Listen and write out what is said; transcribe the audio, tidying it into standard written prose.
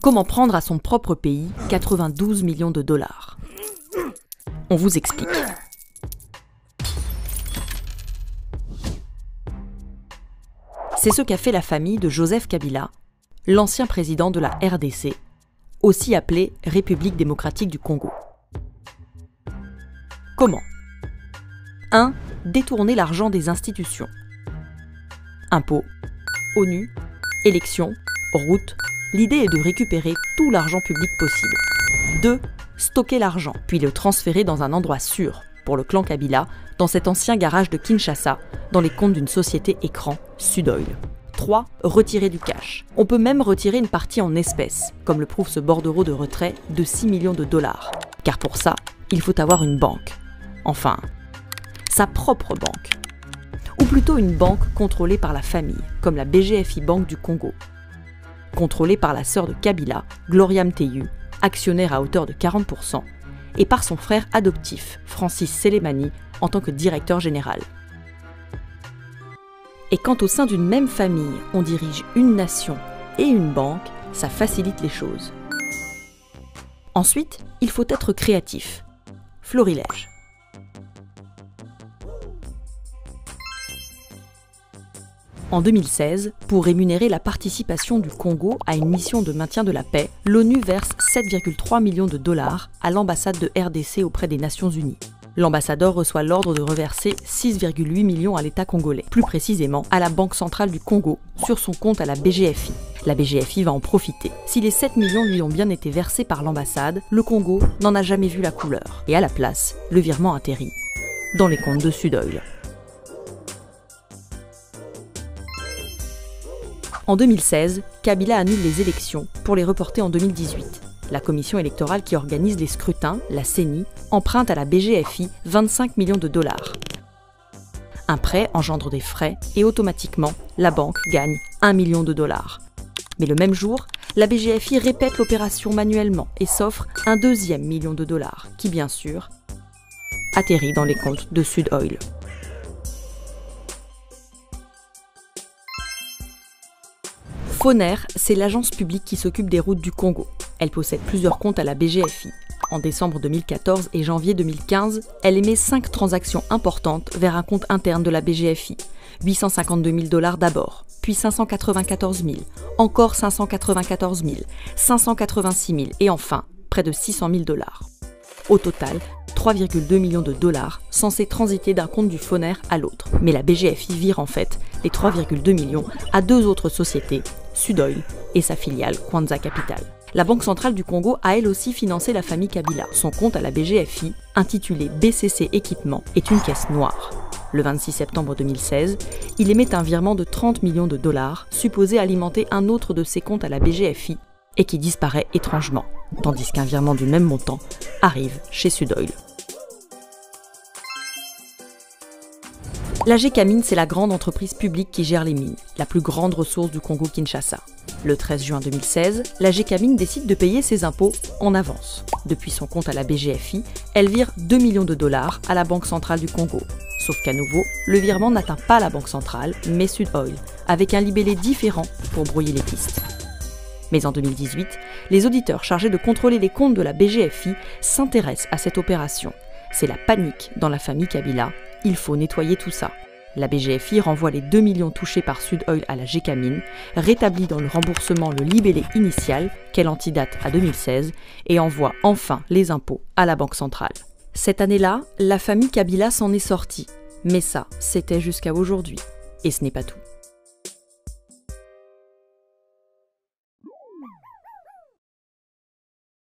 Comment prendre à son propre pays 92 millions de dollars? On vous explique. C'est ce qu'a fait la famille de Joseph Kabila, l'ancien président de la RDC, aussi appelée République démocratique du Congo. Comment? 1. Détourner l'argent des institutions. Impôts, ONU, élections, routes. L'idée est de récupérer tout l'argent public possible. 2. Stocker l'argent, puis le transférer dans un endroit sûr, pour le clan Kabila, dans cet ancien garage de Kinshasa, dans les comptes d'une société écran, Sudoil. 3. Retirer du cash. On peut même retirer une partie en espèces, comme le prouve ce bordereau de retrait de 6 millions de dollars. Car pour ça, il faut avoir une banque. Enfin, sa propre banque. Ou plutôt une banque contrôlée par la famille, comme la BGFI Banque du Congo. Contrôlée par la sœur de Kabila, Gloria Mteyu, actionnaire à hauteur de 40%, et par son frère adoptif, Francis Selemani, en tant que directeur général. Et quand au sein d'une même famille, on dirige une nation et une banque, ça facilite les choses. Ensuite, il faut être créatif. Florilège. En 2016, pour rémunérer la participation du Congo à une mission de maintien de la paix, l'ONU verse 7,3 millions de dollars à l'ambassade de RDC auprès des Nations Unies. L'ambassadeur reçoit l'ordre de reverser 6,8 millions à l'État congolais, plus précisément à la Banque centrale du Congo, sur son compte à la BGFI. La BGFI va en profiter. Si les 7 millions lui ont bien été versés par l'ambassade, le Congo n'en a jamais vu la couleur. Et à la place, le virement atterrit dans les comptes de Sudoil. En 2016, Kabila annule les élections pour les reporter en 2018. La commission électorale qui organise les scrutins, la CENI, emprunte à la BGFI 25 millions de dollars. Un prêt engendre des frais et automatiquement, la banque gagne 1 million de dollars. Mais le même jour, la BGFI répète l'opération manuellement et s'offre un deuxième million de dollars qui, bien sûr, atterrit dans les comptes de Sudoil. Foner, c'est l'agence publique qui s'occupe des routes du Congo. Elle possède plusieurs comptes à la BGFI. En décembre 2014 et janvier 2015, elle émet 5 transactions importantes vers un compte interne de la BGFI. 852 000 dollars d'abord, puis 594 000, encore 594 000, 586 000 et enfin près de 600 000 dollars. Au total, 3,2 millions de dollars censés transiter d'un compte du Foner à l'autre. Mais la BGFI vire en fait les 3,2 millions à 2 autres sociétés, Sudoil et sa filiale Kwanza Capital. La Banque centrale du Congo a elle aussi financé la famille Kabila. Son compte à la BGFI, intitulé BCC Équipement, est une caisse noire. Le 26 septembre 2016, il émet un virement de 30 millions de dollars, supposé alimenter un autre de ses comptes à la BGFI, et qui disparaît étrangement, tandis qu'un virement du même montant arrive chez Sudoil. La Gécamine, c'est la grande entreprise publique qui gère les mines, la plus grande ressource du Congo-Kinshasa. Le 13 juin 2016, la Gécamine décide de payer ses impôts en avance. Depuis son compte à la BGFI, elle vire 2 millions de dollars à la Banque centrale du Congo. Sauf qu'à nouveau, le virement n'atteint pas la Banque centrale, mais Sudoil, avec un libellé différent pour brouiller les pistes. Mais en 2018, les auditeurs chargés de contrôler les comptes de la BGFI s'intéressent à cette opération. C'est la panique dans la famille Kabila. Il faut nettoyer tout ça. La BGFI renvoie les 2 millions touchés par Sudoil à la Gécamine, rétablit dans le remboursement le libellé initial, qu'elle antidate à 2016, et envoie enfin les impôts à la Banque centrale. Cette année-là, la famille Kabila s'en est sortie. Mais ça, c'était jusqu'à aujourd'hui. Et ce n'est pas tout.